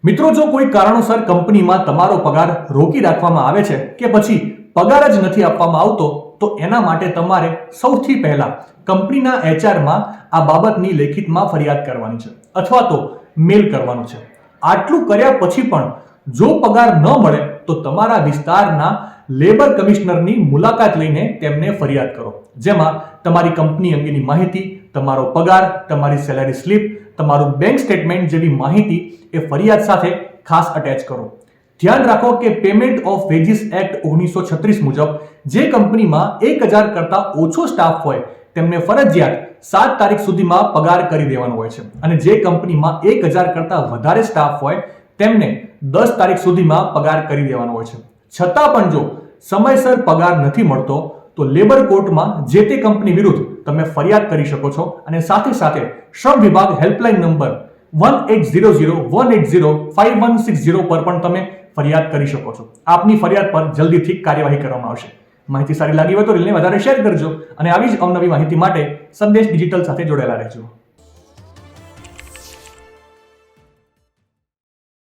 મિત્રો, જો કોઈ કારણોસર કંપનીમાં તમારો પગાર રોકી રાખવામાં આવે છે કે પછી પગાર જ નથી આપવામાં આવતો, તો એના માટે તમારે સૌથી પહેલા કંપનીના એચઆરમાં આ બાબતની લેખિતમાં ફરિયાદ કરવાની છે અથવા તો મેલ કરવાનો છે. આટલું કર્યા પછી પણ જો પગાર ન મળે તો તમારા વિસ્તારના લેબર કમિશનરની મુલાકાત લઈને તેમને ફરિયાદ કરો, જેમાં તમારી કંપની અંગેની માહિતી, તમારો પગાર, તમારી સેલેરી સ્લિપ, તમારું બેંક સ્ટેટમેન્ટ જેવી માહિતી એ ફરિયાદ સાથે ખાસ અટેચ કરો. ધ્યાન રાખો કે પેમેન્ટ ઓફ વેજીસ એક્ટ 1936 મુજબ જે કંપનીમાં 1000 કરતા ઓછો સ્ટાફ હોય તેમને ફરજિયાત 7 તારીખ સુધીમાં પગાર કરી દેવાનો હોય છે અને જે કંપનીમાં 1000 કરતા વધારે સ્ટાફ હોય તેમને 10 તારીખ સુધીમાં પગાર કરી દેવાનો હોય છે. છતાં પણ જો સમયસર પગાર નથી મળતો તો લેબર કોર્ટમાં જે તે કંપની વિરુદ્ધ તમે ફરિયાદ કરી શકો છો અને સાથે સાથે શ્રમ વિભાગ હેલ્પલાઇન નંબર 1800-180-5160 પર પણ તમે ફરિયાદ કરી શકો છો. આપની ફરિયાદ પર જલ્દીથી કાર્યવાહી કરવામાં આવશે. માહિતી સારી લાગી હોય તો રીલને વધારે શેર કરજો અને આવી જ અવનવી માહિતી માટે સંદેશ ડિજિટલ સાથે જોડાયેલા રહેજો.